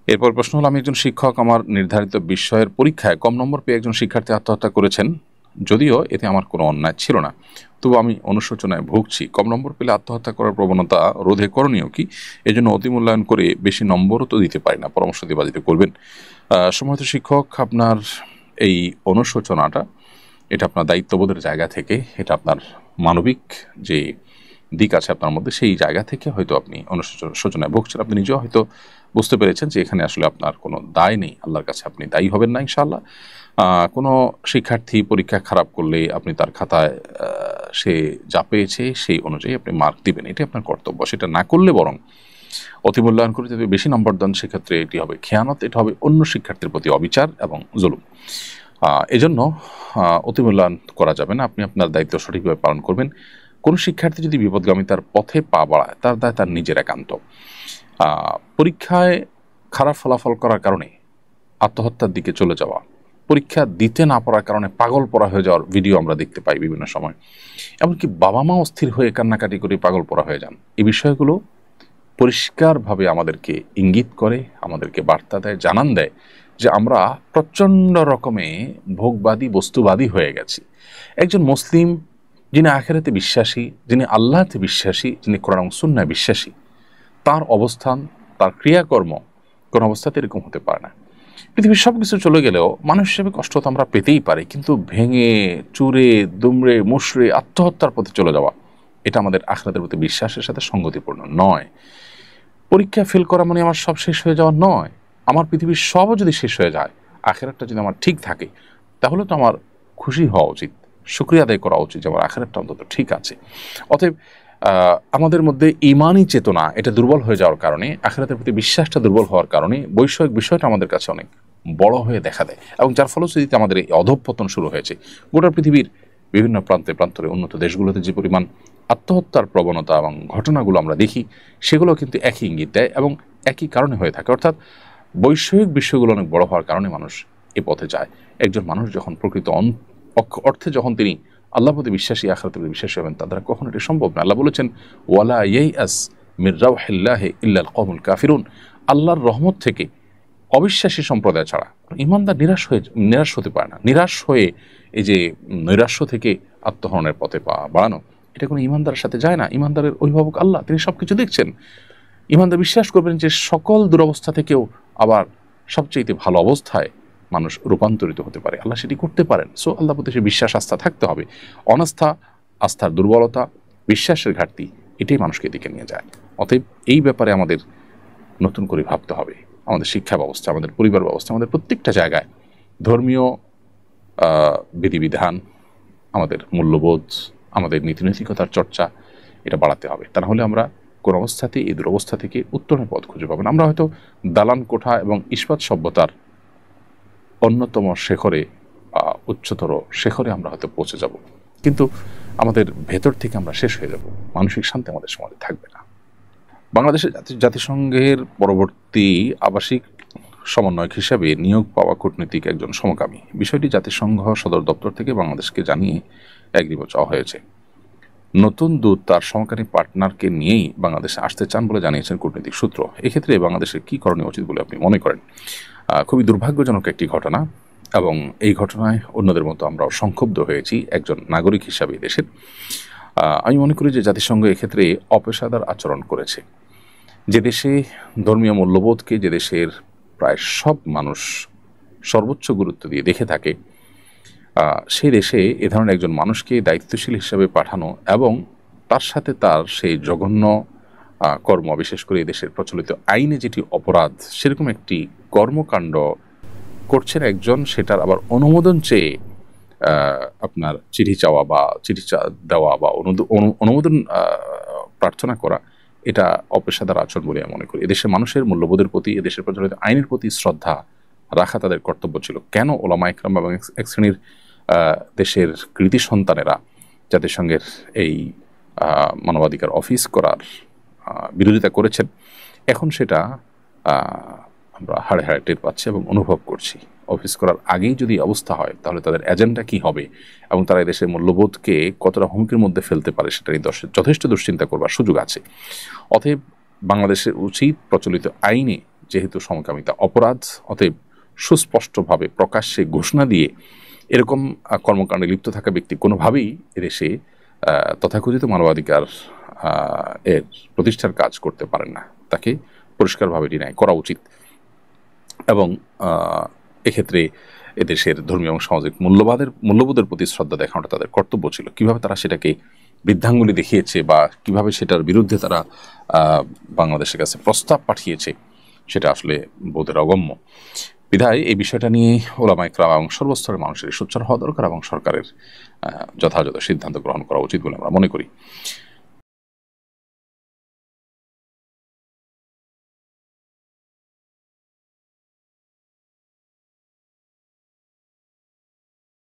এরপর প্রশ্ন হলো, আমি একজন শিক্ষক, আমার নির্ধারিত বিষয়ের পরীক্ষায় কম নম্বর পেয়ে একজন শিক্ষার্থী আত্মহত্যা করেছেন। যদিও এতে আমার কোনো অন্যায় ছিল না, তবু আমি অনুশোচনায় ভুগছি। কম নম্বর পেলে আত্মহত্যা করার প্রবণতা রোধে করণীয় কি? এজন্য অতি মূল্যায়ন করে বেশি নম্বরও তো দিতে পারি না, পরামর্শ দিয়ে বাজিতে করবেন। সম্মানিত শিক্ষক, আপনার এই অনুশোচনাটা, এটা আপনার দায়িত্ববোধের জায়গা থেকে, এটা আপনার মানবিক যে দিক আছে আপনার মধ্যে, সেই জায়গা থেকে হয়তো আপনি অনুশোচনায় ভুগছেন। আপনি নিজেও হয়তো বুঝতে পেরেছেন যে এখানে আসলে আপনার কোনো দায় নেই, আল্লাহর কাছে আপনি দায়ী হবেন না ইনশাআল্লাহ। কোনো শিক্ষার্থী পরীক্ষা খারাপ করলে আপনি তার খাতায় সে যা পেয়েছে সেই অনুযায়ী আপনি মার্ক দিবেন, এটাই আপনার কর্তব্য। সেটা না করলে বরং অতিমূল্যায়ন করে যদি বেশি নম্বর দেন, সেক্ষেত্রে এটি হবে খেয়ানত, এটা হবে অন্য শিক্ষার্থীর প্রতি অবিচার এবং জুলুম। এজন্য অতিমূল্যায়ন করা যাবে না। আপনি আপনার দায়িত্ব সঠিকভাবে পালন করবেন। কোনো শিক্ষার্থী যদি বিপদগামিতার পথে পা বাড়ায়, তার দায় তার নিজের একান্ত। পরীক্ষায় খারাপ ফলাফল করার কারণে আত্মহত্যার দিকে চলে যাওয়া, পরীক্ষা দিতে না পারার কারণে পাগল পড়া হয়ে যাওয়ার ভিডিও আমরা দেখতে পাই বিভিন্ন সময়। এমনকি বাবা মা অস্থির হয়ে কান্নাকাটি করে পাগল পড়া হয়ে যান। এই বিষয়গুলো পরিষ্কারভাবে আমাদেরকে ইঙ্গিত করে, আমাদেরকে বার্তা দেয়, জানান দেয় যে আমরা প্রচণ্ড রকমে ভোগবাদী, বস্তুবাদী হয়ে গেছি। একজন মুসলিম যিনি আখিরাতে বিশ্বাসী, যিনি আল্লাহতে বিশ্বাসী, যিনি কোরআন এবং সুন্নাহয় বিশ্বাসী, তার অবস্থান, তার ক্রিয়াকর্ম কোনো অবস্থাতে এরকম হতে পারে না। পৃথিবীর সব কিছু চলে গেলেও মানুষ হিসেবে কষ্ট তো আমরা পেতেই পারি, কিন্তু ভেঙে চুরে দুমড়ে মুশড়ে আত্মহত্যার পথে চলে যাওয়া, এটা আমাদের আখিরাতের প্রতি বিশ্বাসের সাথে সঙ্গতিপূর্ণ নয়। পরীক্ষা ফেল করা মানে আমার সব শেষ হয়ে যাওয়া নয়। আমার পৃথিবীর সবও যদি শেষ হয়ে যায়, আখিরাতটা যদি আমার ঠিক থাকে, তাহলে তো আমার খুশি হওয়া উচিত, শুকরিয়া আদায় করা উচিত যে আমার আখিরাতটা অন্তত ঠিক আছে। অতএব আমাদের মধ্যে ঈমানি চেতনা এটা দুর্বল হয়ে যাওয়ার কারণে, আখিরাতের প্রতি বিশ্বাসটা দুর্বল হওয়ার কারণে বৈষয়িক বিষয়টা আমাদের কাছে অনেক বড় হয়ে দেখা দেয়, এবং যার ফলশ্রুতিতে আমাদের এই অধঃপতন শুরু হয়েছে। গোটা পৃথিবীর বিভিন্ন প্রান্তে প্রান্তরে উন্নত দেশগুলোতে যে পরিমাণ আত্মহত্যার প্রবণতা এবং ঘটনাগুলো আমরা দেখি, সেগুলো কিন্তু একই ইঙ্গিত দেয় এবং একই কারণে হয়ে থাকে। অর্থাৎ বৈষয়িক বিষয়গুলো অনেক বড় হওয়ার কারণে মানুষ এ পথে যায়। একজন মানুষ যখন প্রকৃত অর্থে যখন তিনি আল্লাহর প্রতি বিশ্বাসী, আখিরাতের প্রতি বিশ্বাসী হবেন, তার দ্বারা কখনো এটি সম্ভব না। আল্লাহ বলেছেন, ওয়ালা ইয়াইআস মির রাউহিল্লাহি ইল্লাল কওমুল কাফিরুন। আল্লাহর রহমত থেকে অবিশ্বাসী সম্প্রদায় ছাড়া ঈমানদার নিরাশ হতে পারে না। নিরাশ হয়ে এই যে নৈরাশ্য থেকে আত্মহরণের পথে পা বাড়ানো, এটা কোনো ঈমানদারের সাথে যায় না। ঈমানদারের অভিভাবক আল্লাহ, তিনি সব কিছু দেখছেন। ঈমানদার বিশ্বাস করবেন যে সকল দুরবস্থা থেকেও আবার সবচেয়ে ভালো অবস্থায় মানুষ রূপান্তরিত হতে পারে, আল্লাহ সেটি করতে পারেন। সো আল্লাহ প্রতি সে বিশ্বাস, আস্থা থাকতে হবে। অনাস্থা, আস্থার দুর্বলতা, বিশ্বাসের ঘাটতি, এটাই মানুষকে দিকে নিয়ে যায়। অতএব এই ব্যাপারে আমাদের নতুন করে ভাবতে হবে। আমাদের শিক্ষা ব্যবস্থা, আমাদের পরিবার ব্যবস্থা, আমাদের প্রত্যেকটা জায়গায় ধর্মীয় বিধিবিধান, আমাদের মূল্যবোধ, আমাদের নীতিনৈতিকতার চর্চা, এটা বাড়াতে হবে। তা নাহলে আমরা কোন অবস্থাতেই এই দুরবস্থা থেকে উত্তরণের পথ খুঁজে পাবেন। আমরা হয়তো দালান কোঠা এবং ইস্পাত সভ্যতার অন্যতম শেখরে, উচ্চতর শেখরে আমরা হয়তো পৌঁছে যাব, কিন্তু আমাদের ভেতর থেকে আমরা শেষ হয়ে যাব। মানসিক শান্তি আমাদের সমাজে থাকবে না। বাংলাদেশের জাতিসংঘের পরবর্তী আবাসিক সমন্বয়ক হিসাবে নিয়োগ পাওয়া কূটনীতিক একজন সমকামী, বিষয়টি জাতিসংঘ সদর দপ্তর থেকে বাংলাদেশকে জানিয়ে এগ্রিমেন্ট চাওয়া হয়েছে। নতুন দূত তার সমকামী পার্টনারকে নিয়েই বাংলাদেশে আসতে চান বলে জানিয়েছেন কূটনীতিক সূত্র। এক্ষেত্রে বাংলাদেশের কী করণীয় উচিত বলে আপনি মনে করেন? খুবই দুর্ভাগ্যজনক একটি ঘটনা, এবং এই ঘটনায় অন্যদের মতো আমরাও সংক্ষুব্ধ হয়েছি একজন নাগরিক হিসাবে দেশের। আমি মনে করি যে জাতিসংঘ এক্ষেত্রে অপেশাদার আচরণ করেছে। যে দেশে ধর্মীয় মূল্যবোধকে, যে দেশের প্রায় সব মানুষ সর্বোচ্চ গুরুত্ব দিয়ে দেখে থাকে, সেই দেশে এ ধরনের একজন মানুষকে দায়িত্বশীল হিসাবে পাঠানো এবং তার সাথে তার সেই জঘন্য কর্ম, বিশেষ করে এই দেশের প্রচলিত আইনে যেটি অপরাধ, সেরকম একটি কর্মকাণ্ড করছেন একজন, সেটার আবার অনুমোদন চেয়ে আপনার চিঠি চাওয়া বা চিঠি দেওয়া বা অনুমোদন প্রার্থনা করা, এটা অপেশাদার আচরণ বলে আমি মনে করি। এদেশের মানুষের মূল্যবোধের প্রতি, এদেশের প্রচলিত আইনের প্রতি শ্রদ্ধা রাখা তাদের কর্তব্য ছিল। কেন ওলামা ইকরাম এবং এক শ্রেণীর দেশের কৃতি সন্তানেরা জাতিসংঘের এই মানবাধিকার অফিস করার বিরোধিতা করেছেন, এখন সেটা আমরা হাড়ে হাড়ে টের পাচ্ছি এবং অনুভব করছি। অফিস করার আগেই যদি অবস্থা হয়, তাহলে তাদের এজেন্ডা কী হবে এবং তারা দেশের মূল্যবোধকে কতটা হুমকির মধ্যে ফেলতে পারে, সেটা নিয়ে যথেষ্ট দুশ্চিন্তা করবার সুযোগ আছে। অতএব বাংলাদেশের উচিত প্রচলিত আইনে যেহেতু সমকামিতা অপরাধ, অতএব সুস্পষ্টভাবে প্রকাশ্যে ঘোষণা দিয়ে এরকম কর্মকাণ্ডে লিপ্ত থাকা ব্যক্তি কোনোভাবেই এদেশে তথাকথিত মানবাধিকার এর প্রতিষ্ঠার কাজ করতে পারেন না। তাকে পরিষ্কারভাবে ডিনাই করা উচিত। এবং এক্ষেত্রে এদেশের ধর্মীয় এবং সামাজিক মূল্যবোধের প্রতি শ্রদ্ধা দেখানোটা তাদের কর্তব্য ছিল। কিভাবে তারা সেটাকে বৃদ্ধাঙ্গুলি দেখিয়েছে বা কিভাবে সেটার বিরুদ্ধে তারা বাংলাদেশের কাছে প্রস্তাব পাঠিয়েছে সেটা আসলে বোধের অগম্য। বিধায় এই বিষয়টা নিয়ে ওলামা ইকরাম এবং সর্বস্তরের মানুষের সোচ্চার হওয়া দরকার এবং সরকারের যথাযথ সিদ্ধান্ত গ্রহণ করা উচিত বলে আমরা মনে করি।